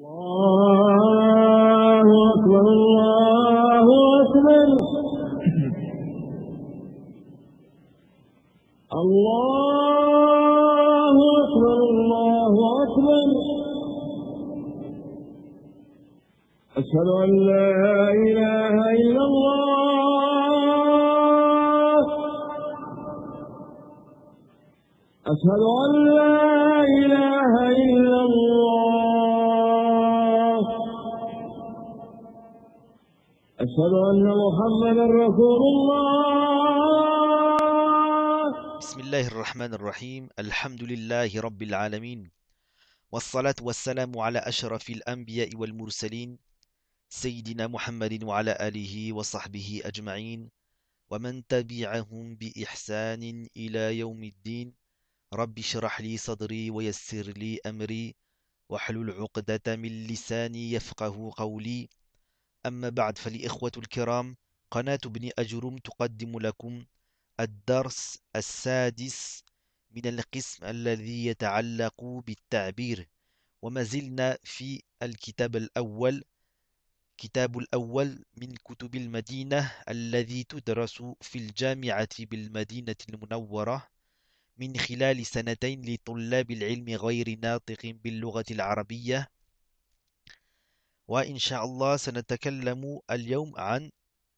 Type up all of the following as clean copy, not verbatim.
الله أكبر الله أكبر الله أكبر الله أكبر أشهد أن لا إله إلا الله أشهد أن لا إله إلا الله أشهد أن محمدا رسول الله. بسم الله الرحمن الرحيم. الحمد لله رب العالمين، والصلاة والسلام على أشرف الأنبياء والمرسلين سيدنا محمد وعلى آله وصحبه أجمعين ومن تبعهم بإحسان إلى يوم الدين. رب اشرح لي صدري ويسر لي أمري واحلل عقدة من لساني يفقه قولي. أما بعد، فالإخوة الكرام، قناة ابن أجرم تقدم لكم الدرس السادس من القسم الذي يتعلق بالتعبير، وما زلنا في الكتاب الأول من كتب المدينة الذي تدرس في الجامعة بالمدينة المنورة من خلال سنتين لطلاب العلم غير ناطق باللغة العربية. وإن شاء الله سنتكلم اليوم عن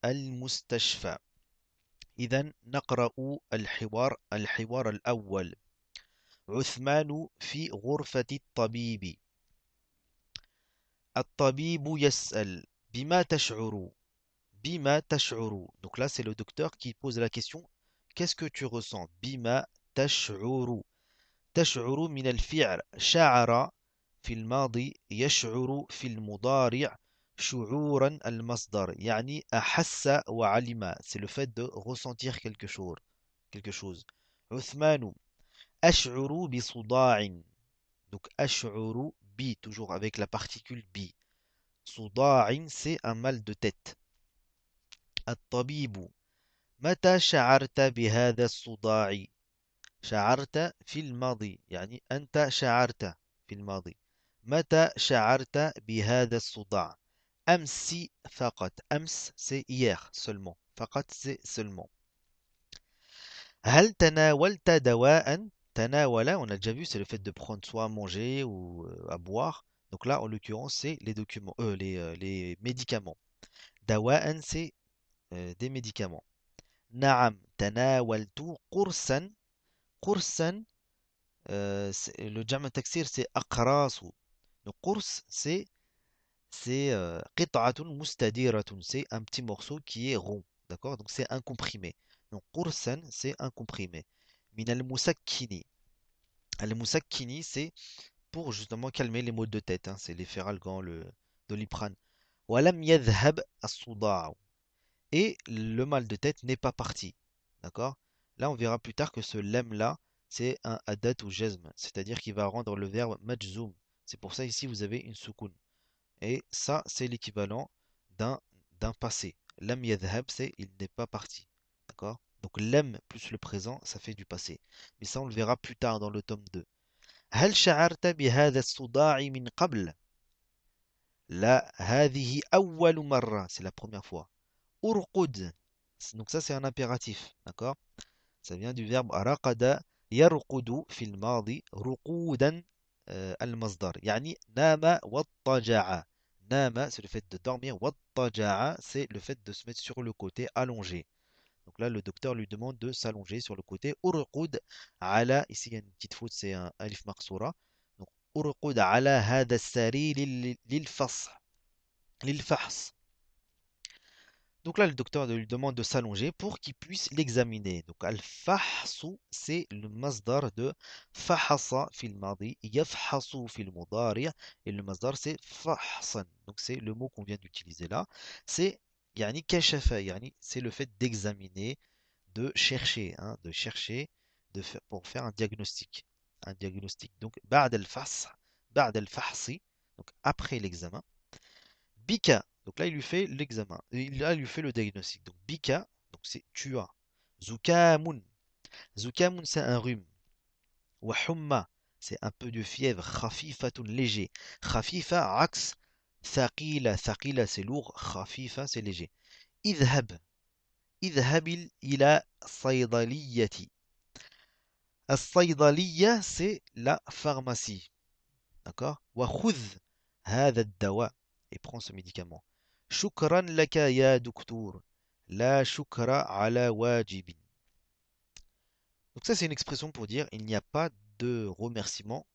المستشفى. إذن نقرأ الحوار الأول. عثمان في غرفة الطبيب. الطبيب يسأل: بما تشعر؟ بما تشعر. Donc là c'est le docteur qui pose la question: qu'est-ce que tu ressens? بما تشعر. تشعر من الفعل شعر في الماضي، يشعر في المضارع، شعورا المصدر يعني أحس وعلم. C'est le fait de ressentir quelque chose. عثمان: أشعر بصداع. Donc أشعر ب, toujours avec la particule bi. صداع c'est un mal de tête. الطبيب: متى شعرت بهذا الصداع؟ شعرت في الماضي يعني أنت شعرت في الماضي. متى شعرت بهذا الصداع؟ أمس فقط. أمس c'est hier seulement. فقط c'est seulement. هل تناولت دواء؟ تناول, on a déjà vu, c'est le fait de prendre soit à manger ou à boire. Donc là, en l'occurrence, c'est les médicaments. دواء c'est des médicaments. نعم تناولت قرصا. قرصا, le jam' taksir c'est أقراص. Donc قرص c'est قطعة مستديرة, c'est un petit morceau qui est rond. D'accord? Donc c'est un comprimé. Donc قرصا c'est un comprimé. من المسكن. المسكن c'est pour justement calmer les maux de tête, hein. C'est les Feralgan, le Doliprane. ولم يذهب الصداع. Et le mal de tête n'est pas parti. D'accord? Là, on verra plus tard que ce lem là, c'est un adat ou jazm, c'est-à-dire qu'il va rendre le verbe majzoum. C'est pour ça ici vous avez une soukoun. Et ça, c'est l'équivalent d'un passé. Lam yadhhab, c'est il n'est pas parti. D'accord? Donc lem plus le présent, ça fait du passé. Mais ça, on le verra plus tard dans le tome 2. هل شعرت بهذا الصداع من قبل؟ لا، هذه أول مرة, c'est la première fois. أرقد. Donc ça, c'est un impératif. D'accord? Ça vient du verbe رقد يرقد في الماضي رقودا. المصدر يعني نام واضطجع. نام c'est le fait de dormir, واضطجع c'est le fait de se mettre sur le côté allongé. Donc là le docteur lui demande de s'allonger sur le côté. أرقد على, ici il y a une petite faute, c'est un alif maqsoura. Donc أرقد على هذا السرير للفحص. Donc là, le docteur lui demande de s'allonger pour qu'il puisse l'examiner. Donc, al-fahsu, c'est le masdar de fahasa fil madi, yafhasu fil mudari, et le masdar c'est fahsan. Donc, c'est le mot qu'on vient d'utiliser là. C'est yani kashafa, yani c'est le fait d'examiner, de chercher, hein, pour faire un diagnostic. Un diagnostic. Donc, ba'd al-fahsi, donc après l'examen. Bika, donc là il lui fait l'examen, là il lui fait le diagnostic. Donc Bika, donc c'est tu as. Zukamun, Zukamun c'est un rhume. Wa humma, c'est un peu de fièvre. Khafifatun, léger. Khafifa, axe. Thaqila, thaqila, c'est lourd. Khafifa, c'est léger. Idhab, idhab ila saydaliyati. As-saydaliya, c'est la pharmacie. D'accord? Wa khudh hadha ad-dawa, et prends ce médicament. Shukran laka ya doktour. La shukra ala wajibin. Donc ça, c'est une expression pour dire il n'y a pas de remerciement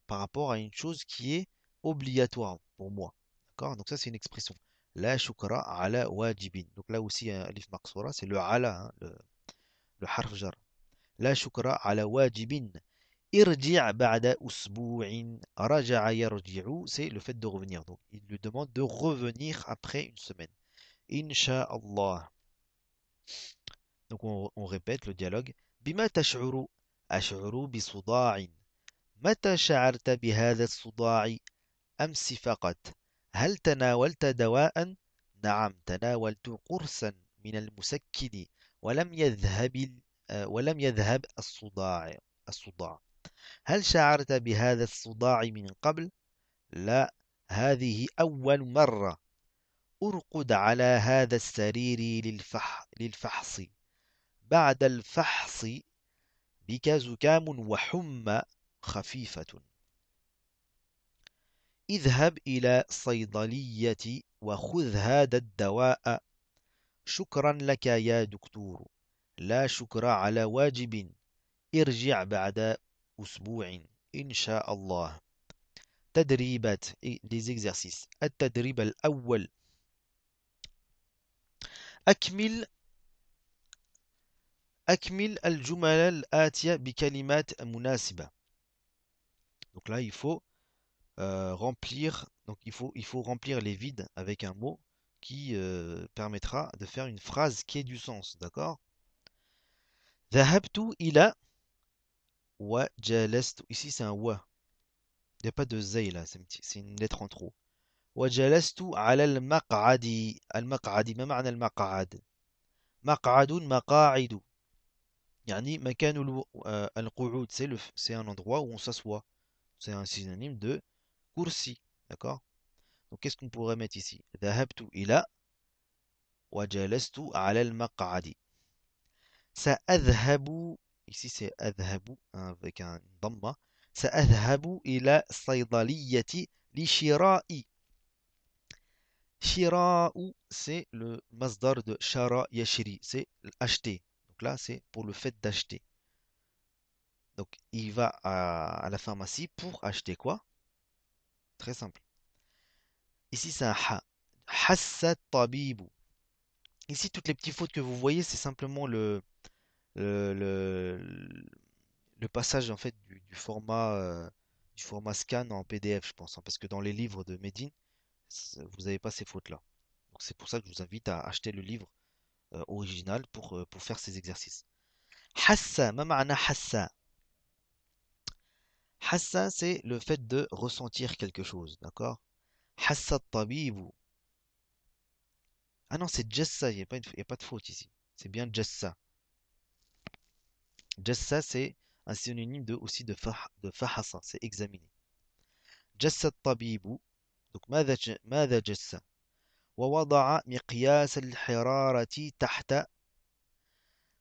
par rapport à une chose qui est obligatoire pour moi. D'accord? Donc ça, c'est une expression. La shukra ala wajibin. Donc là aussi, un alif maqsoura, c'est le ala, hein, le harf jar. La shukra ala wajibin. Irji' ba'da usbu'in. Raja'a yarji'u, c'est le fait de revenir. Donc il lui demande de revenir après une semaine. Inch'Allah. Donc on répète le dialogue. Bima tash'uru? Ash'uru بصداع. متى شعرت بهذا الصداع؟ أمس فقط. هل تناولت دواء؟ نعم، تناولت قرصا من المسكن ولم يذهب الصداع. هل شعرت بهذا الصداع من قبل؟ لا، هذه أول مرة. أرقد على هذا السرير للفحص. بعد الفحص بك زكام وحمى خفيفة. اذهب إلى الصيدلية وخذ هذا الدواء. شكرا لك يا دكتور. لا شكر على واجب. ارجع بعد أسبوع إن شاء الله. تدريبات les exercices. التدريب الأول. أكمل الجمل الآتية بكلمات مناسبة. Donc là, il faut remplir. Donc il faut remplir les vides avec un mot qui permettra de faire une phrase qui ait du sens. D'accord? ذهبت إلى وجلست. Ici, c'est un wa. Il n'y a pas de zay là. C'est une lettre en trop. وجلست على المقعد. المقعد ما معنى المقعد؟ مقعد مقاعد. يعني مكان القعود, c'est un endroit où on s'assoit. C'est un synonyme de kursi. D'accord? Donc qu'est-ce qu'on pourrait mettre ici? ذهبت إلى وجلست على المقعد. سأذهب. Ici c'est أذهب avec un ضمة. سأذهب إلى الصيدلية لشراء. شراء, c'est le masdar de shara yashri, c'est acheter. Donc là, c'est pour le fait d'acheter. Donc il va à la pharmacie pour acheter quoi? Très simple. Ici, c'est un ha. Hassa tabibu. Ici, toutes les petites fautes que vous voyez, c'est simplement le, le, le passage en fait du format scan en PDF, je pense, hein, parce que dans les livres de Medine, vous n'avez pas ces fautes-là. Donc c'est pour ça que je vous invite à acheter le livre original pour faire ces exercices. Hassa, ma ma'na hassa. Hassa, c'est le fait de ressentir quelque chose, d'accord? Hassa tabibu. Ah non, c'est jassa, il n'y a pas de faute ici. C'est bien jassa. Jassa, c'est un synonyme aussi de fahassa, c'est examiner. Jassa tabibu. Donc, ماذا جس؟ ووضع مقياس الحرارة تحت.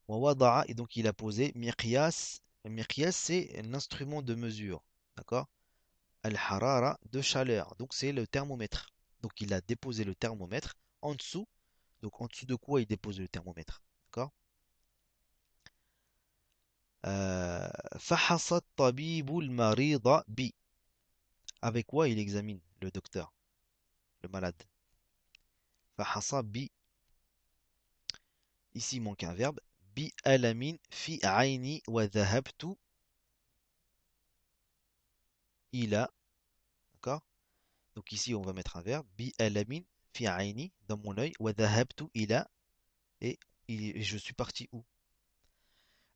ووضع, et donc il a posé مقياس. مقياس, c'est l'instrument de mesure, d'accord? Al-harara, de chaleur, donc c'est le thermomètre. Donc il a déposé le thermomètre en dessous. Donc en dessous de quoi il dépose le thermomètre, d'accord? فحص الطبيب المريض ب. Avec quoi il examine le docteur, le malade? فحص ب. Ici il manque un verbe. بألم في عيني وذهبت إلى. D'accord? Donc ici on va mettre un verbe. بألم في عيني, dans mon œil. وذهبت إلى, et je suis parti où?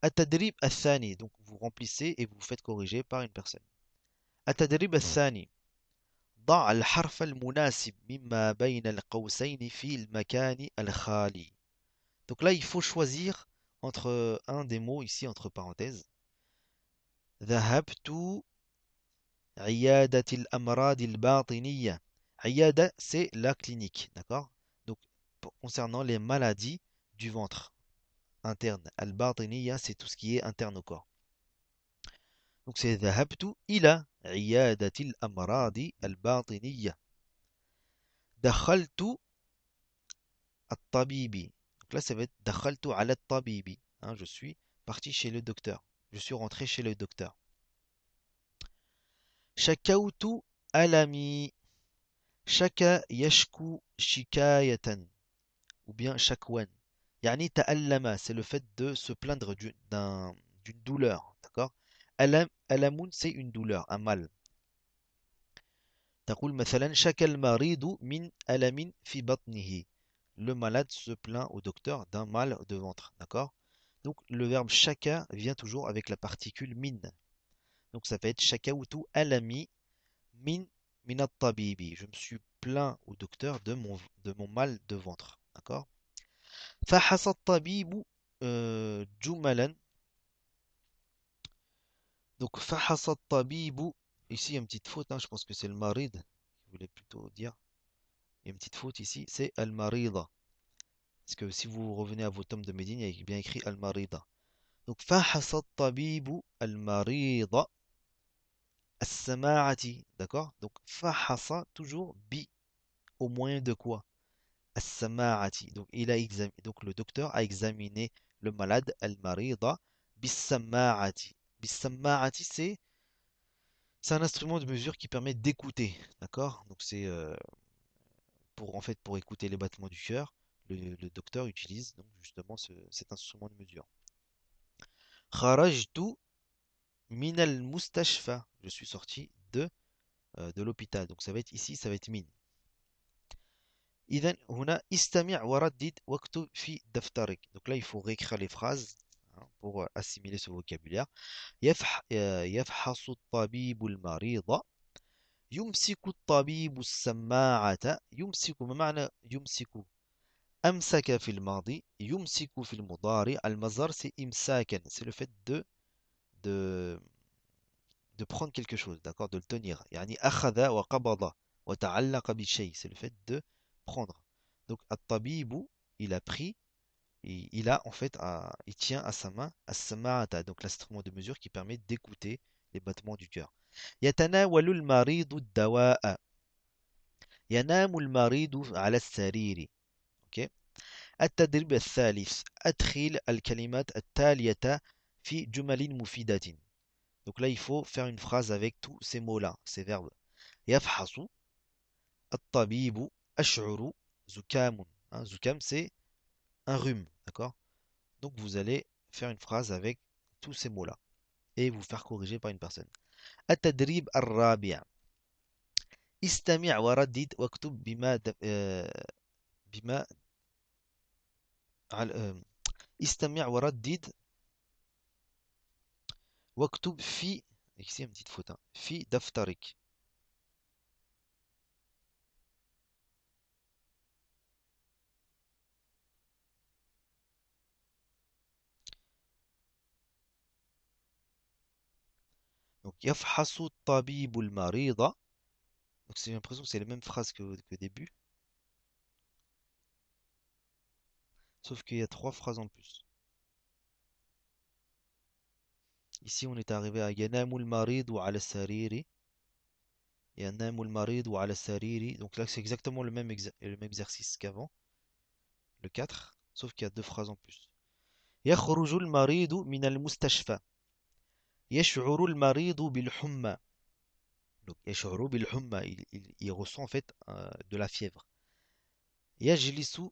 التدريب الثاني. Donc vous remplissez et vous faites corriger par une personne. التدريب الثاني. ضع الحرف المناسب مما بين القوسين في المكان الخالي. Donc là il faut choisir entre un des mots ici entre parenthèses. ذهبت عيادة الأمراض الباطنية. عيادة, c'est la clinique, d'accord? Donc, concernant les maladies du ventre interne. Al-batiniya, c'est tout ce qui est interne au corps. Donc, c'est ذهبت إلى عيادة الأمراض الباطنية. دخلت الطبيب. Donc là, ça va être دخلت على الطبيب. Hein, je suis parti chez le docteur. Je suis rentré chez le docteur. شكوت ألمي. شكا يشكو شكاية. Ou bien shakwan. Yani ta'allama, c'est le fait de se plaindre d'une douleur. D'accord? Alamun, c'est une douleur, un mal. تقول مثلا شكى المريض من ألم في بطنه. Le malade se plaint au docteur d'un mal de ventre. D'accord? Donc le verbe shaka vient toujours avec la particule min. Donc ça va être shakawtu alami min at-tabibi. Je me suis plaint au docteur de mon mal de ventre. D'accord? فحص الطبيب جملا. Donc فحص الطبيب, ici il y a une petite faute, hein, je pense que c'est le marid, je voulais plutôt dire. Il y a une petite faute ici, c'est al-marida. Parce que si vous revenez à vos tomes de Médine, il y a bien écrit al-marida. Donc فحص الطبيب المريض السماعة. D'accord? Donc فحص toujours bi, au moyen de quoi? As-sama'ati. Donc le docteur a examiné le malade al-marida bis-sama'ati. Bis-sama'ati, c'est un instrument de mesure qui permet d'écouter. D'accord? Donc c'est pour écouter les battements du cœur, le docteur utilise donc justement cet instrument de mesure. Kharajtu min al-mustashfa. Je suis sorti de l'hôpital. Donc ça va être ici, ça va être min. إذن هنا استمع وردد واكتب في دفترك. Donc là il faut réécrire les phrases, hein, pour assimiler ce vocabulaire. يفحص الطبيب المريض. يمسك الطبيب السماعة. يمسك ما معنى يمسك؟ أمسك في الماضي. يمسك في المضارع. المصدر c'est إمساكا. C'est le fait de, de prendre quelque chose, d'accord, de le tenir. يعني أخذ وقبض وتعلق بالشيء. C'est le fait de prendre. Donc, at-tabibu, il a pris, il a en fait, il tient à sa main as-sama'ata, donc l'instrument de mesure qui permet d'écouter les battements du cœur. يتناول المريض الدواء. ينام المريض على السرير. Ok. التدريب الثالث. أدخل الكلمات التالية في جمل مفيدة. Donc là, il faut faire une phrase avec tous ces mots-là, ces verbes. يفحص الطبيب أشعر زكام. Hein, zukam, c'est un rhume, d'accord? Donc vous allez faire une phrase avec tous ces mots-là et vous faire corriger par une personne. التدريب الرابع. استمع وردد واكتب بما استمع وردد واكتب في, ici une petite faute, hein, في دفترك. Donc يفحص الطبيب المريض. Donc j'ai l'impression que c'est les mêmes phrases que début. Sauf qu'il y a 3 phrases en plus. Ici, on est arrivé à ينام المريض على السرير. ينام المريض على السرير. Donc là, c'est exactement le même exercice qu'avant, le 4, sauf qu'il y a 2 phrases en plus. يخرج المريض من المستشفى. يشعر المريض بالحمى. Donc يشعر بالحمى, il ressent en fait de la fièvre. يجلس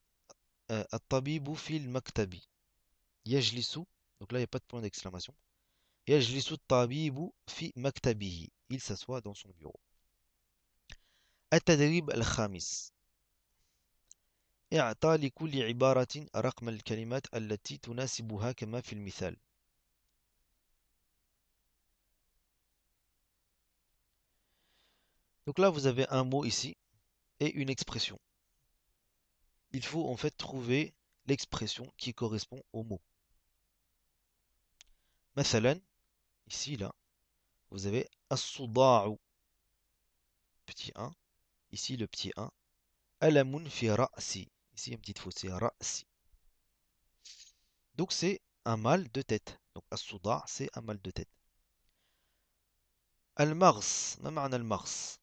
الطبيب في المكتب. يجلس, donc là, il n'y a pas de point d'exclamation. يجلس الطبيب في مكتبه. Il s'assoit dans son bureau. التدريب الخامس. اعطى لكل عبارة رقم الكلمات التي تناسبها كما في المثال. Donc là, vous avez un mot ici et une expression. Il faut en fait trouver l'expression qui correspond au mot. مثلا, ici, là, vous avez الصداع. petit 1. Ici, le petit 1. Alamun fi ra'si. Ici, une petite faute, c'est ra'si. Donc, c'est un mal de tête. Donc, as-souda, c'est un mal de tête. Al-maghs. Ma ma'na al-maghs?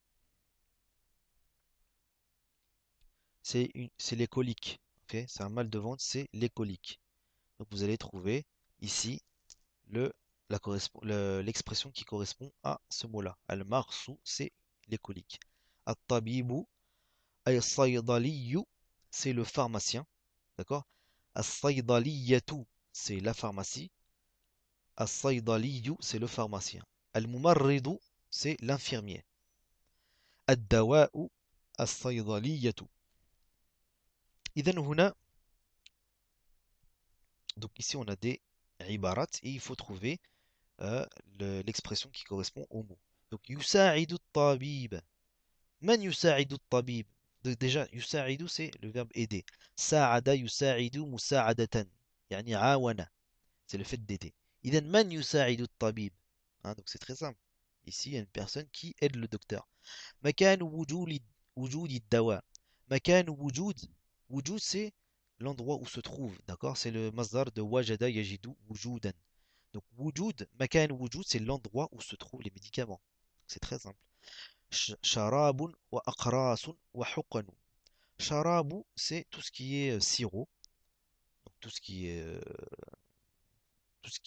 C'est les coliques. Ok, c'est un mal de ventre, c'est les coliques. Donc, vous allez trouver ici le, l'expression qui correspond à ce mot-là. Al-maghsu, c'est les coliques. At-tabibu, ay-saydaliyu, c'est le pharmacien. D'accord? As-saydaliyatu, c'est la pharmacie. As-saydaliyu, c'est le pharmacien. Al-mumarridu, c'est l'infirmier. Ad-dawa'u, as-saydaliyatu. إذن هنا, donc ici on a des ibarat et il faut trouver l'expression qui correspond au mot. Donc يساعد الطبيب. من يساعد الطبيب? Déjà يساعد c'est le verbe aider. ساعد يساعد مساعدة يعني عاون, c'est le fait d'aider. إذن من يساعد الطبيب? Hein, donc c'est très simple. Ici il y a une personne qui aide le docteur. مكان وجود الدواء. مكان وجود. وجود c'est l'endroit où se trouve, d'accord? C'est le masdar de wajada yajidu wujudan. Donc wujud, makan wujud, c'est l'endroit où se trouvent les médicaments. C'est très simple. Sharabun wa aqrasun wa huqanu. Sharabu, c'est tout ce qui est sirop, donc tout ce qui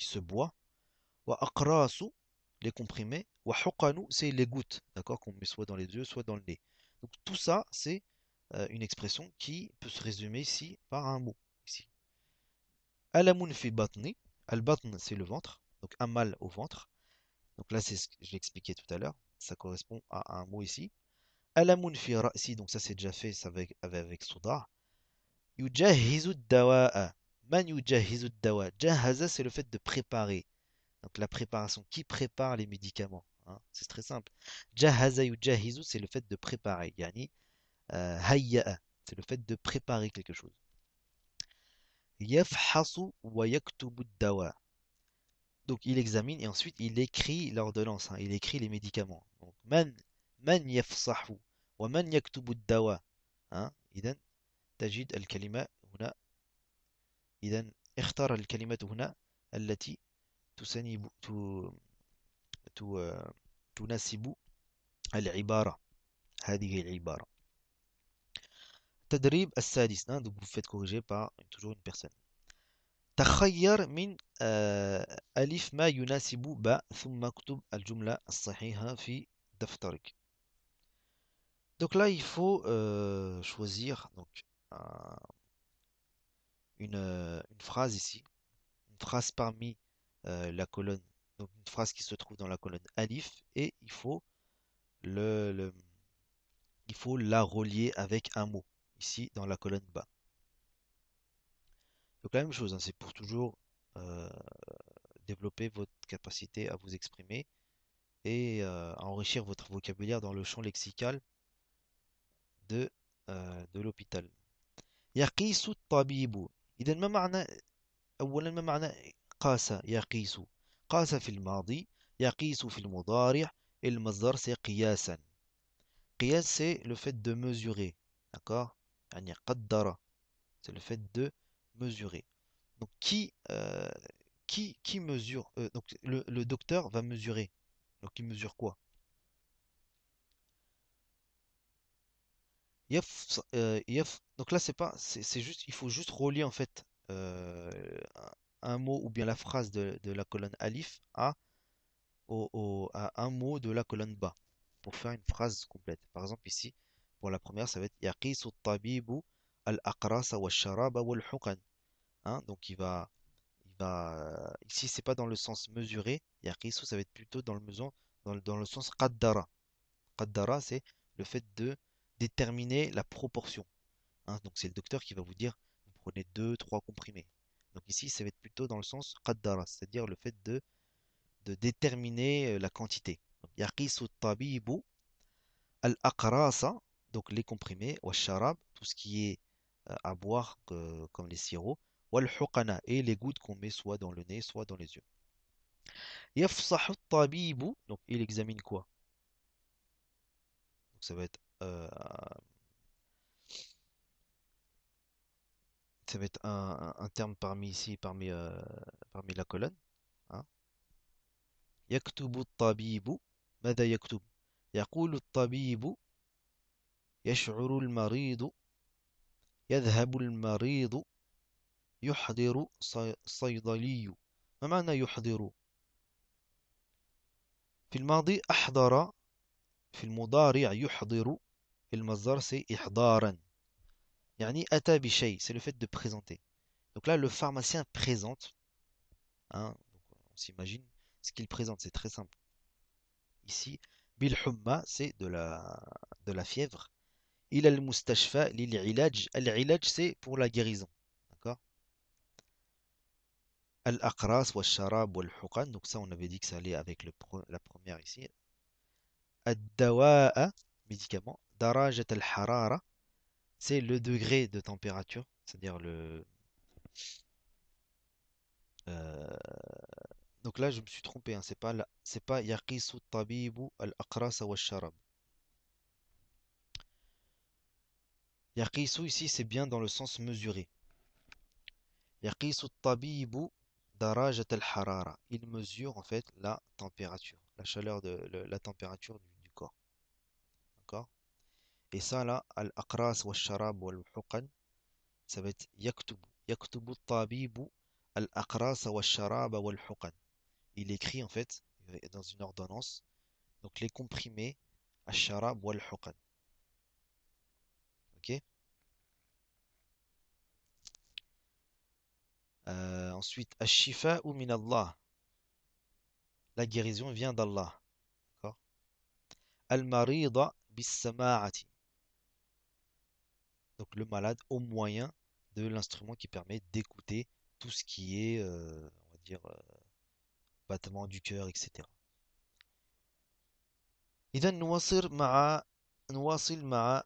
se boit. Wa aqrasu, les comprimés. Wa huqanu, c'est les gouttes, d'accord, qu'on met soit dans les yeux, soit dans le nez. Donc tout ça, c'est une expression qui peut se résumer ici par un mot. Ici. Alamun fi batni. Al-batn, c'est le ventre, donc un mal au ventre. Donc là, c'est ce que je l'ai expliqué tout à l'heure. Ça correspond à un mot ici. Alamun fi ra'si, donc ça c'est déjà fait, ça avec Souda. Yujahizu dawa'a. Man yujahizu dawa. Jahaza, c'est le fait de préparer. Donc la préparation. Qui prépare les médicaments? Hein, c'est très simple. Jahaza yujahizu, c'est le fait de préparer. Yani, hayya'a, c'est le fait de préparer quelque chose. Yafhasu wa yaktubu dawa. Donc il examine et ensuite il écrit l'ordonnance, hein, il écrit les médicaments. Donc man yafsahu wa man yaktubu dawa. Hein, إذن تجد الكلمة هنا. إذن اختار الكلمة هنا التي تسنب تناسب العبارة. هذه العبارة. تدريب السادس. Hein, donc vous faites corriger par toujours une personne. تخير من ألف ما يناسب باء ثم اكتب الجملة الصحيحة في دفترك. Donc là, il faut choisir donc, une phrase ici, une phrase parmi la colonne, donc une phrase qui se trouve dans la colonne alif, et il faut la relier avec un mot, ici dans la colonne bas. Donc la même chose, hein, c'est pour toujours euh, développer votre capacité à vous exprimer et à enrichir votre vocabulaire dans le champ lexical de l'hôpital. يقيس الطبيب. إذا ما معنى أولا ما معنى قاس؟ يقيس. قاس في الماضي، يقيس في المضارع. المصدر c'est قياسا. قياس c'est le fait de mesurer, d'accord? يعني قدر, c'est le fait de mesurer. Donc qui mesure? Donc le docteur va mesurer. Donc il mesure quoi? Donc là c'est pas, c'est juste, il faut juste relier en fait un mot ou bien la phrase de la colonne alif à un mot de la colonne bas pour faire une phrase complète. Par exemple ici, pour la première, ça va être yaqisu tabibu al-aqrasa wa sharaba wal huqan. Hein, donc ici c'est pas dans le sens mesuré. Yaqisu, ça va être plutôt dans le sens qaddara. Qaddara, c'est le fait de déterminer la proportion. Hein, donc c'est le docteur qui va vous dire, vous prenez 2, 3 comprimés. Donc ici, ça va être plutôt dans le sens qaddara, c'est-à-dire le fait de déterminer la quantité. Donc, yaqisu tabibu al-aqrasa, donc les comprimés, wa sharab, tout ce qui est à boire comme les sirops, wal huqana, et les gouttes qu'on met soit dans le nez, soit dans les yeux. Yafsahu tabibu, donc il examine quoi? Donc ça va être un terme parmi ici, parmi la colonne. Hein. يكتب الطبيب ماذا يكتب؟ يقول الطبيب يشعر المريض يذهب المريض يحضر صيدلي. ما معنى يحضر؟ في الماضي أحضر، في المضارع يحضر، في المصدر c'est إحضارا يعني أتى بشيء, c'est le fait de présenter. Donc là le pharmacien présente, hein, donc on s'imagine ce qu'il présente, c'est très simple. Ici بالحمى c'est de la fièvre. إلى المستشفى للعلاج, العلاج c'est pour la guérison, d'accord. الأقراص والشراب والحقن, donc ça on avait dit que ça allait avec la première ici. الدواء, médicament. درجة الحرارة, c'est le degré de température, c'est-à-dire euh, donc là je me suis trompé, hein, c'est pas يقيس الطبيب الأقراص والشراب. يقيس ici c'est bien dans le sens mesuré. يقيس الطبيب درجة الحرارة, il mesure en fait la température, la chaleur la température du corps, d'accord. Et ça là, al-aqras wa sharab wal huqan, ça va être yaktubu الطبيب الأقراص والشراب والحقن. Il écrit en fait dans une ordonnance donc les comprimés الشراب والحقن. Ok. Ensuite الشفاء من الله, la guérison vient d'Allah, d'accord. المريض بالسماعة, donc le malade au moyen de l'instrument qui permet d'écouter tout ce qui est on va dire battement du cœur, etc. إذا نواصل مع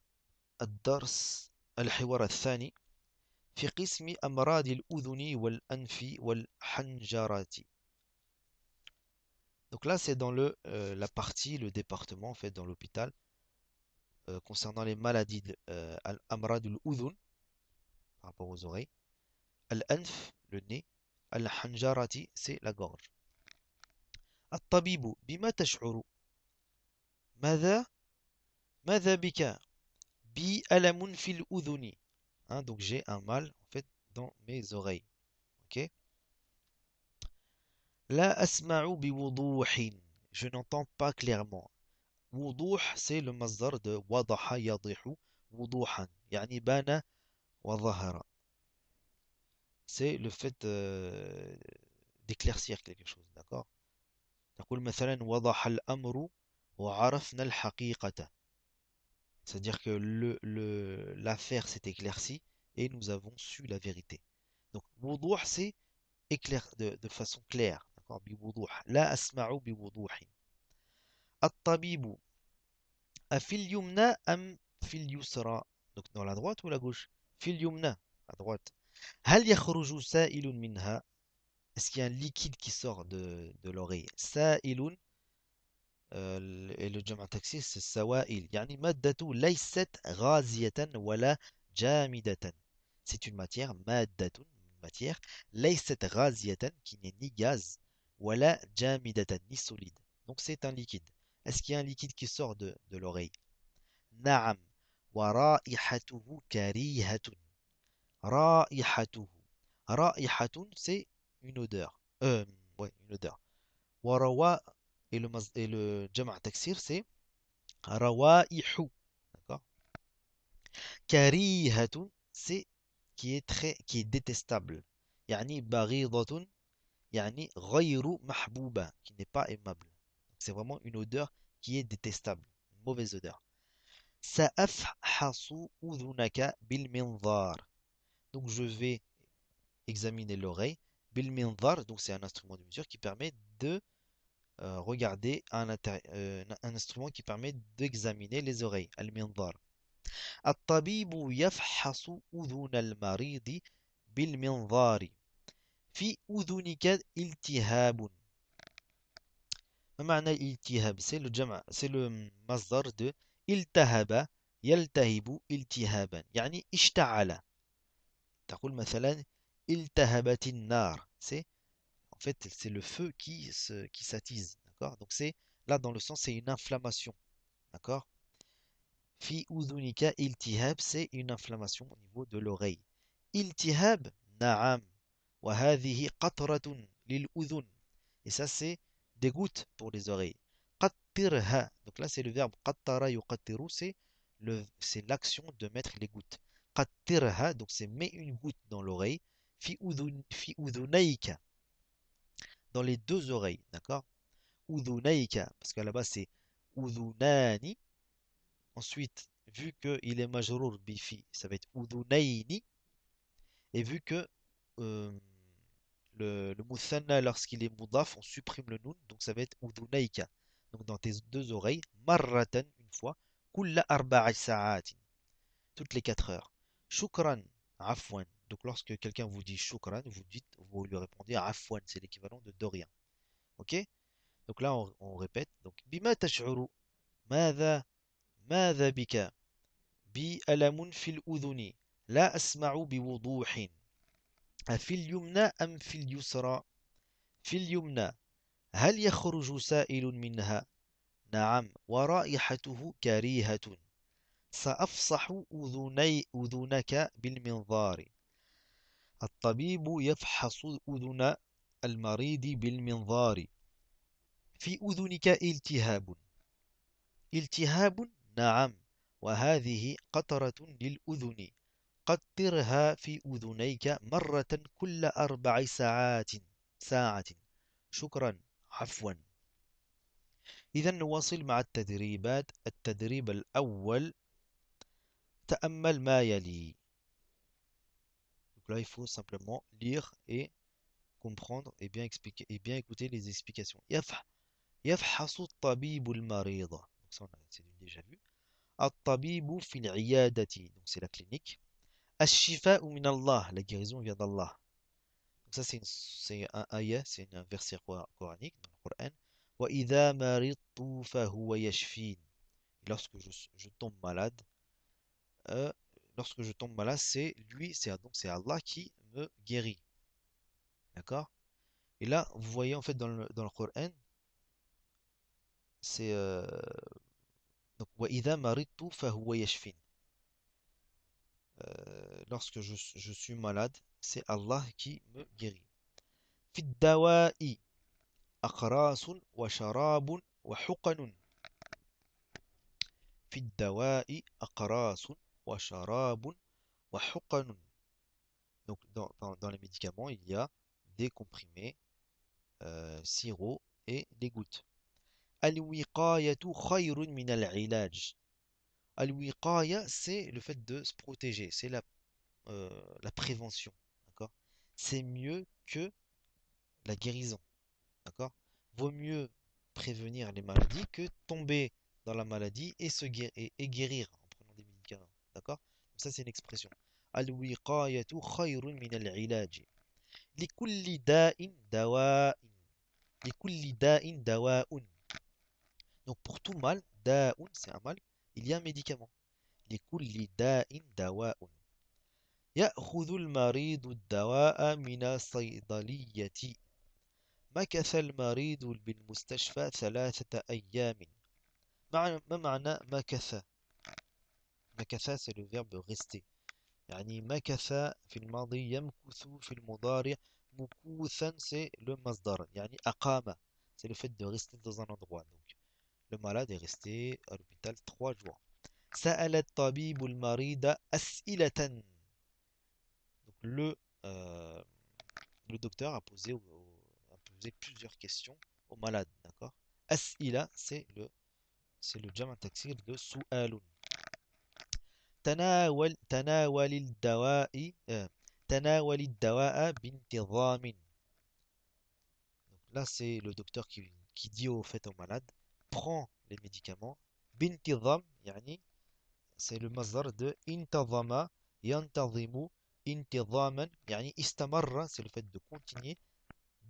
الدرس الحوار الثاني في قسم أمراض الأذن والأنف والحنجرة. Donc là c'est dans la partie, le département en fait dans l'hôpital concernant les maladies Al-Amrad al-Udhun par rapport aux oreilles, Al-Anf le nez, Al-Hanjarati c'est la gorge. الطبيب بما تشعر؟ ماذا بك؟ بي ألم في الأذن. Hein, donc j'ai un mal en fait dans mes oreilles. Ok. لا أسمع بوضوح, je n'entends pas clairement. وضوح c'est le masdar de وضح يضح وضوحا يعني بان وظهر, c'est le fait d'éclaircir quelque chose, d'accord. نقول مثلا وضح الأمر وعرفنا الحقيقة, c'est-à-dire que l'affaire s'est éclaircie et nous avons su la vérité. Donc وضوح c'est éclair de façon claire, d'accord. بوضوح لا أسمع بوضوح. الطبيب أفي اليمنى أم في اليسرى, donc dans la droite ou la gauche. في اليمنى, à droite. هل يخرج سائل منها, est-ce qu'il y a un liquide qui sort de l'oreille. سائل et le جمع تكسير c'est سوائل, يعني مادة ليست غازية ولا جامدة, c'est une matière مادة, une matière ليست غازية qui n'est ni gaz ولا جامدة ni solide, donc c'est un liquide. Est-ce qu'il y a un liquide qui sort de l'oreille. نعم ورائحته كريهة. رائحته, رائحة c'est une odeur, ouais une odeur. وروا et le جمع تكسير c'est روائح, d'accord. كريهة c'est qui est détestable, يعني بغيضة يعني غير محبوبة, qui n'est pas aimable. Donc c'est vraiment une odeur qui est détestable, une mauvaise odeur. سأفحص أذنك بالمنظار, donc je vais examiner l'oreille. بالمنظار, donc c'est un instrument de mesure qui permet de regarder un instrument qui permet d'examiner les oreilles. المنظار. الطبيب يفحص أذن المريض بالمنظار. في أذنك التهاب. ما معنى الالتهاب؟ c'est le masdar de التهب يلتهب التهابا يعني اشتعل. تقول مثلا التهبت النار. C'est en fait c'est le feu qui s'attise. D'accord? Donc c'est là dans le sens c'est une inflammation. D'accord? Fi uzunika iltihab, c'est une inflammation au niveau de l'oreille. Iltihab, na'am. Wa hadhihi qatratun lil udhun. Et ça, c'est des gouttes pour les oreilles. Qattirha. Donc là, c'est le verbe qattara yuqattiru, c'est l'action de mettre les gouttes. Qattirha, donc c'est mets une goutte dans l'oreille. Fi udhunaika, dans les deux oreilles. D'accord? Udhunaika, parce qu'à la base, c'est udhunani. Ensuite, vu qu'il est majrour bifi, ça va être udunayni. Et vu que euh, le muthanna, lorsqu'il est mudaf, on supprime le nun, donc ça va être udunayka. Donc dans tes deux oreilles, marratan, une fois, kulla arba'a sa'atin, toutes les 4 heures. Shukran, afwan. Donc lorsque quelqu'un vous dit shukran, vous lui répondez afwan, c'est l'équivalent de rien. Ok? Donc là, on répète. Donc, bima tash'uru, madha, madha bika. بي ألم في الأذن لا أسمع بوضوح أفي اليمنى أم في اليسرى في اليمنى هل يخرج سائل منها نعم ورائحته كريهة سأفصح أذنك بالمنظار الطبيب يفحص أذن المريض بالمنظار في أذنك التهاب التهاب نعم وهذه قطرة للأذن قطرها في أذنيك مرة كل 4 ساعات. شكرا عفوا. إذا نواصل مع التدريبات. التدريب الأول تأمل ما يلي. Donc là, il faut simplement lire et comprendre et bien expliquer et bien écouter les explications. يفحص الطبيب المريض. Donc ça, c'est déjà vu. الطبيب في العيادة. Donc c'est la clinique. الشفاء من الله. La guérison vient d'Allah. Donc ça, c'est un ayah, c'est un verset coranique dans le Coran. وَإِذَا مَرِضْتُ فَهُوَ يَشْفِينِ. Lorsque je tombe malade, euh, c'est lui, c'est Allah qui me guérit. D'accord? Et là, vous voyez en fait dans le Coran, c'est donc وَإِذَا مَرِضْتُ فَهُوَ يَشْفِينِ. Lorsque je suis malade, c'est Allah qui me guérit. في الدواء أقراص وشراب وحقن. في الدواء أقراص وشراب وحقن. Donc dans les médicaments, il y a des comprimés, sirop et des gouttes. الوقاية خير من العلاج. الوقاية, c'est le fait de se protéger, c'est la prévention. D'accord? C'est mieux que la guérison. D'accord? Vaut mieux prévenir les maladies que tomber dans la maladie et guérir en prenant des médicaments. D'accord? Ça, c'est une expression. Al-wiqayatu khayrun min al-ilaj. Likulli da'in dawa'in. Likulli da'in dawa'un. Donc pour tout mal, da'un, c'est un mal, il y a un médicament. Likulli da'in dawa'un. يأخذ المريض الدواء من الصيدلية. مكث المريض بالمستشفى 3 أيام. ما معنى مكث؟ مكث c'est le verbe rester. يعني مكث في الماضي يمكث في المضارع. مكوثا c'est le masdar. يعني أقام c'est le fait de rester dans un endroit. Donc le malade est resté à l'hôpital 3 jours. سأل الطبيب المريض أسئلة. Donc le docteur a posé plusieurs questions au malade. D'accord? As'ila, c'est le jam' taksir de su'alun. تناول الدواء تناول الدواء بانتظام. Donc là, c'est le docteur qui dit au fait au malade, prends les médicaments. بانتظام, يعني c'est le masdar de intazama, yantazimu, intizaman, يعني استمر, c'est le fait de continuer.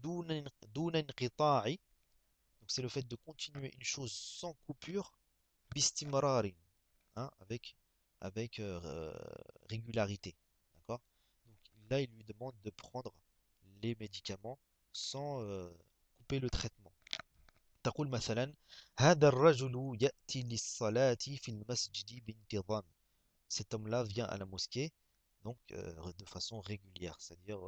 دون انقطاع. Donc c'est le fait de continuer une chose sans coupure. Bistimrarin. hein, avec régularité. D'accord? Donc là, il lui demande de prendre les médicaments sans couper le traitement. تقول مثلا هذا الرجل يأتي للصلاة في المسجد بانتظام. Cet homme-là vient à la mosquée donc de façon régulière, c'est-à-dire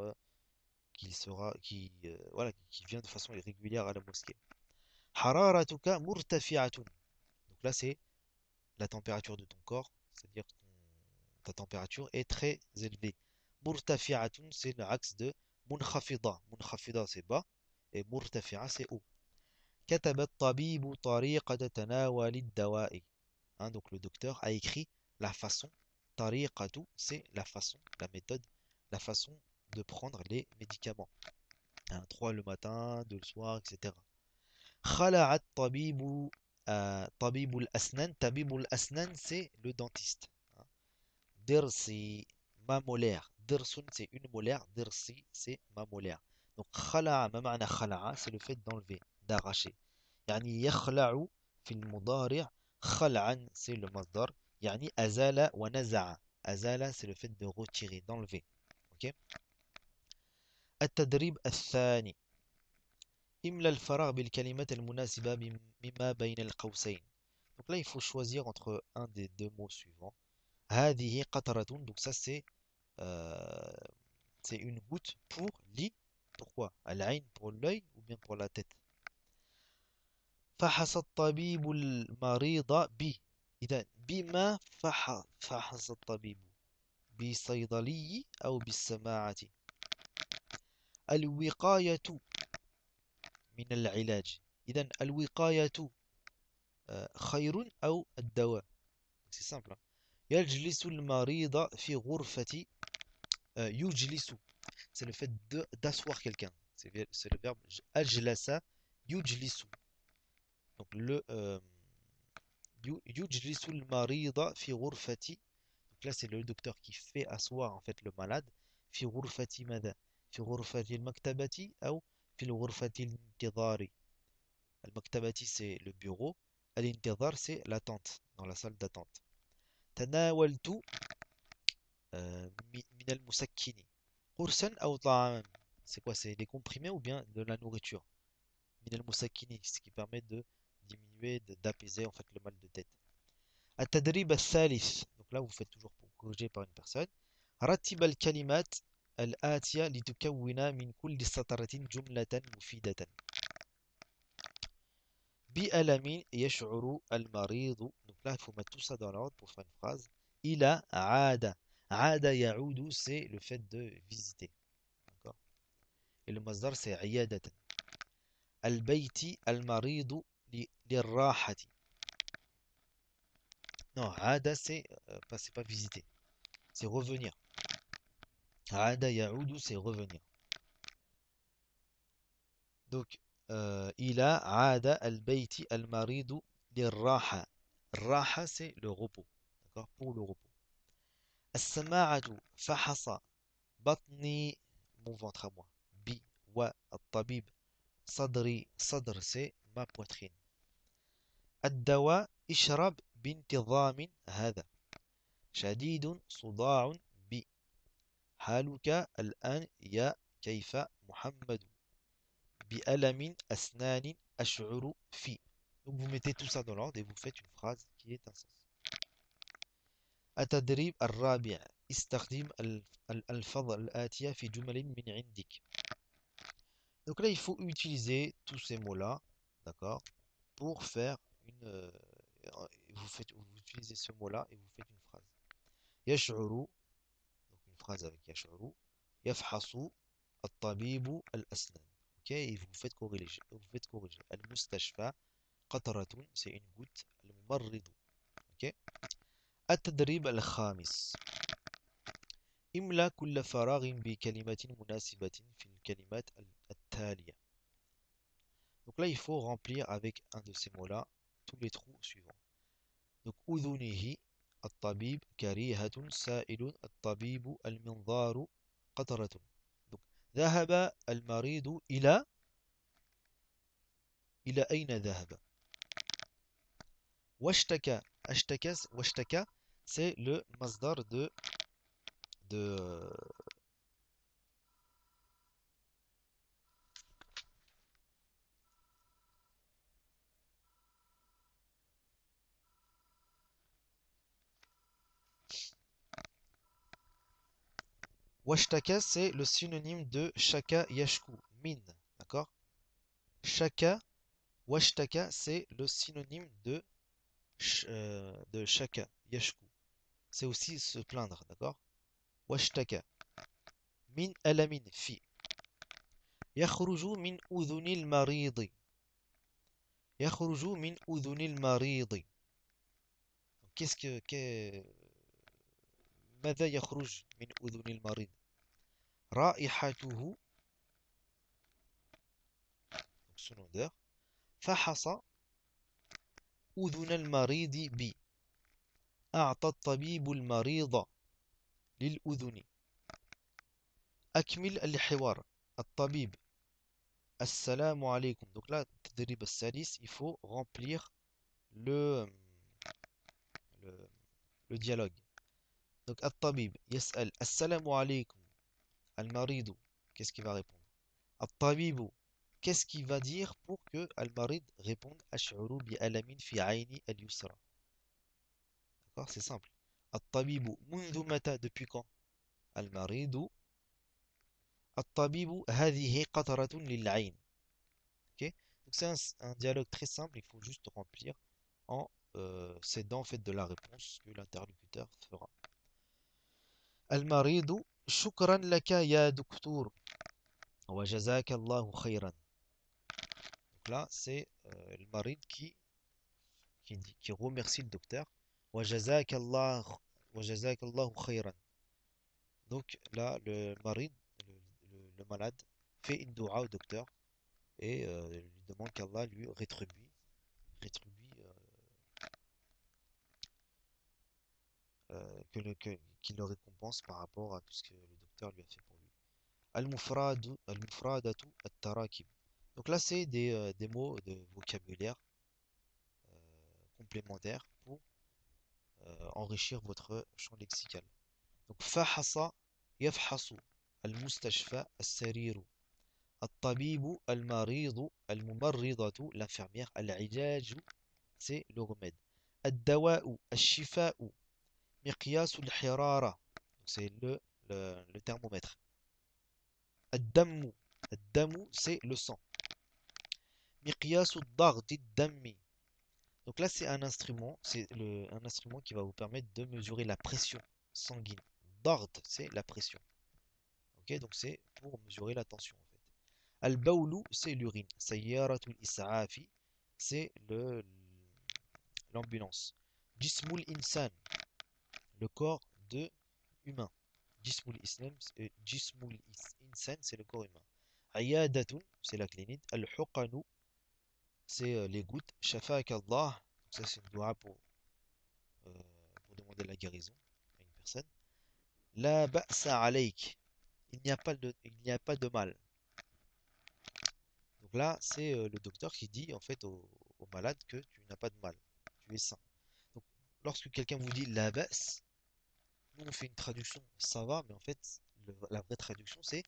voilà, qui vient de façon régulière à la mosquée. حرارتك مرتفعة. Donc là, c'est la température de ton corps, c'est-à-dire ta température est très élevée. مرتفعة, c'est l'axe de منخفضة. منخفضة, c'est bas, et مرتفعة, c'est haut. كتب الطبيب طريقة تناول الدواء. Hein, donc le docteur a écrit la façon. طريقة, c'est la façon, la méthode, la façon de prendre les médicaments. Hein, 3 le matin, 2 le soir, etc. خلع الطبيب طبيب الأسنان. طبيب الأسنان, c'est le dentiste. Hein. ضرسي, ma molaire. ضرس, c'est une molaire. ضرسي, c'est ma molaire. Donc خلع, ما معنى خلع, c'est le fait d'enlever, d'arracher. يعني يخلع في المضارع. خلعا, c'est le masdar. يعني أزال ونزع. أزال, c'est le fait de retirer, d'enlever. Ok. التدريب الثاني. إملى الفراغ بالكلمات المناسبة مما بين القوسين. Donc là, il faut choisir entre un des deux mots suivants. هذه قطرة. Donc ça, c'est une goutte pour li. Pourquoi? العين pour l'œil ou bien pour la tête. فحص الطبيب المريض ب. إذا بما فحص الطبيب. بصيدلي أو بالسماعة. الوقاية من العلاج. إذا الوقاية خير أو الدواء. C'est simple. Hein. يجلس المريض في غرفة. يجلس, c'est le fait d'asseoir quelqu'un. C'est le verbe أجلس يجلس. Donc le يجلس المريض في غرفة. Donc là c'est le docteur qui fait asseoir en fait le malade. في غرفة ماذا؟ في غرفة المكتبة أو في الغرفة الانتظار. المكتبة c'est le bureau. الانتظار c'est l'attente, dans la salle d'attente. تناولت من المسكن قرصا أو طعاما. C'est quoi? C'est des comprimés ou bien de la nourriture? من المسكن, ce qui permet de diminuer, d'apaiser en fait le mal de tête. التدريب الثالث. Donc là vous faites toujours pour corriger par une personne. رتب الكلمات الآتية لتكون من كل سطرة جملة مفيدة. بألم يشعر المريض. Donc là il faut mettre tout ça dans l'ordre pour faire une phrase. إلى عاد. عاد يعود, c'est le fait de visiter. D'accord. Et le masdar c'est عيادة. البيت المريض للراحة. Non, عاد c'est pas visiter, c'est revenir. عاد يعود, c'est revenir. Donc إلى عاد البيت المريض للراحة. الراحة c'est le repos. D'accord, pour le repos. السماعة فحص بطني, mon ventre à moi. بي والطبيب صدري. صدر c'est ma poitrine. الدواء اشرب بانتظام. هذا شديد صداع بي. حالك الآن يا كيف محمد. بألم أسنان أشعر في. Donc vous mettez tout ça dans l'ordre et vous faites une phrase qui est un sens. التدريب الرابع. استخدم الألفاظ الآتية في جمل من عندك. Donc là il faut utiliser tous ces mots-là, d'accord, pour faire une vous utilisez ce mot-là et vous faites une phrase. يشعر, donc une phrase avec يشعر. يفحص الطبيب الأسنان. Ok, et vous faites corriger. Vous faites corriger. المستشفى قطرة, c'est une goutte. الممرض. Ok. التدريب الخامس. املأ كل فراغ بكلمة مناسبة في الكلمات التالية. Donc là, il faut remplir avec un de ces mots-là tous les trous suivants. Donc أذنه الطبيب كريهة سائل الطبيب المنظار قطرة. Donc ذهب المريض إلى أين ذهب؟ Washtaka. Washtaka, c'est le masdar de Washtaka, c'est le synonyme de shaka yashku. Min. D'accord? Shaka, washtaka, c'est le synonyme de shaka yashku. C'est aussi se plaindre. D'accord? Washtaka. Min alamin fi. يخرج من أذن المريض. يخرج من أذن المريض. Qu'est-ce que ماذا يخرج من أذن المريض؟ رائحته son odeur. فحص أذن المريض بي. أعطى الطبيب المريض للأذن. أكمل الحوار. الطبيب. السلام عليكم. Donc là, تدريب السادس, il faut remplir le, le dialogue. Donc الطبيب يسأل السلام عليكم. المريض, qu'est-ce qu'il va répondre? الطبيب, qu'est-ce qu'il va dire pour que المريض réponde أشعر بألم في عيني اليسرى. D'accord, c'est simple. الطبيب منذ متى, depuis quand? المريض. الطبيب هذه قطرة للعين. Ok? Donc c'est un dialogue très simple, il faut juste remplir en s'aidant en fait de la réponse que l'interlocuteur fera. المريض شكرا لك يا دكتور وجزاك الله خيرا. Donc là, c'est le marid qui remercie le docteur. وجزاك الله خيرا. Donc là, le marid, le malade, fait une doua au docteur et lui demande qu'Allah lui rétribue qu'il le récompense par rapport à tout ce que le docteur lui a fait pour lui. Al-mufradatu at-tarakib. Donc là, c'est des mots de vocabulaire complémentaires pour enrichir votre champ lexical. Donc, fahasa yafhasu al-mustashfa as-sariru. الطبيب المريض الممرضة l'infirmière العلاج c'est le remède الدواء الشفاء مقياس الحرارة c'est le thermomètre الدم c'est le sang مقياس الضغط الدمي. Donc là c'est un instrument, un instrument qui va vous permettre de mesurer la pression sanguine. Dard c'est la pression. Ok, donc c'est pour mesurer la tension en fait. Al-Bawlu, c'est l'urine. Sayyaratul Is'afi, c'est l'ambulance. Jismul Insan, le corps de humain. Jismul Insan, c'est le corps humain. Ayadatun, c'est la clinique. Al-Huqanu, c'est les gouttes. Shafak Allah, ça c'est une dua pour demander la guérison à une personne. La ba'sa alayk, il n'y a pas de mal. Donc là, c'est le docteur qui dit en fait au malade que tu n'as pas de mal, tu es sain. Donc lorsque quelqu'un vous dit la baisse, nous on fait une traduction, ça va, mais en fait la vraie traduction c'est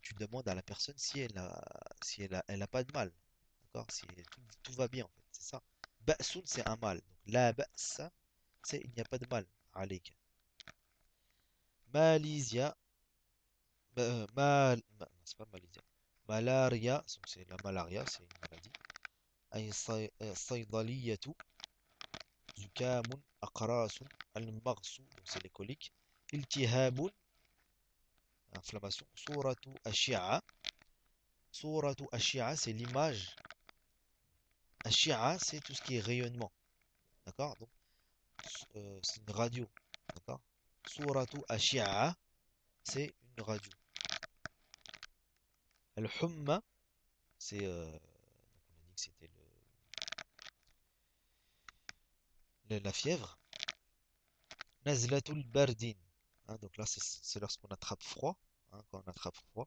tu demandes à la personne si elle a pas de mal, d'accord? Si tout va bien en fait, c'est ça. Ba'sun c'est un mal, donc la ba'sa c'est il n'y a pas de mal. Alayk. Malaysia, non, c'est pas Malaysia. Malaria, donc c'est la malaria, c'est une maladie. الصيدلية زكام أقراص المغص donc c'est les coliques التهاب inflammation صورة أشعة c'est l'image أشعة c'est tout ce qui est rayonnement d'accord donc c'est une radio d'accord صورة أشعة c'est une radio الحمى c'est donc on a dit que c'était la fièvre Nazlatul bardin. Hein, donc là, c'est lorsqu'on attrape froid. Hein, quand on attrape froid.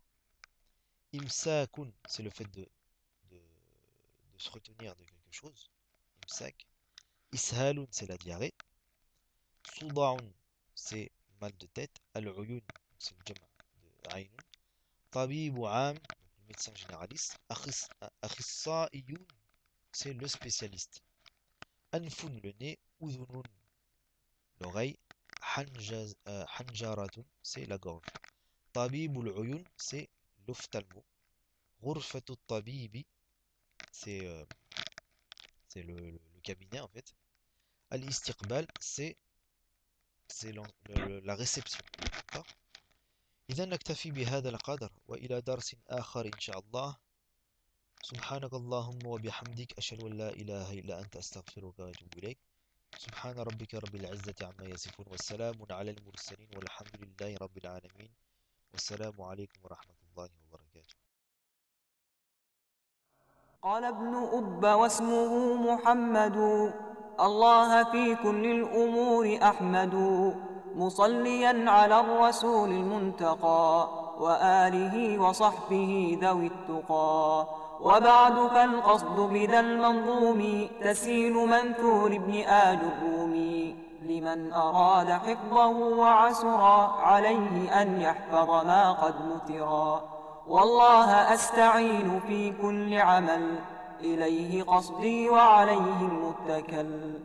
Imsakun, c'est le fait de se retenir de quelque chose. Imsak. Ishalun, c'est la diarrhée. Souda'un, c'est mal de tête. Al-uyun, c'est le jama' de aynun. Tabibu am, le médecin généraliste. Akhissa'iyun, c'est le spécialiste. Anfun, le nez. Udhunun, l'oreille. Hanjaratun, c'est la gorge. Tabibul uyun, c'est l'ophtalmo. Ghurfatu tabibi, c'est le cabinet en fait. Al-istiqbal, c'est la réception. D'accord. إذا نكتفي بهذا القدر وإلى درس آخر إن شاء الله. سبحانك اللهم وبحمدك أشهد أن لا إله إلا أنت أستغفرك وأتوب إليك. سبحان ربك رب العزة عما يصفون والسلام على المرسلين والحمد لله رب العالمين والسلام عليكم ورحمة الله وبركاته. قال ابن أب واسمه محمد الله في كل الأمور أحمد مصليا على الرسول المنتقى وآله وصحبه ذوي التقى. وبعد فالقصد بذا المنظوم تسهيل منثور ابن آل الرومي لمن أراد حفظه وعسرا عليه أن يحفظ ما قد نثرا. والله أستعين في كل عمل إليه قصدي وعليه المتكل.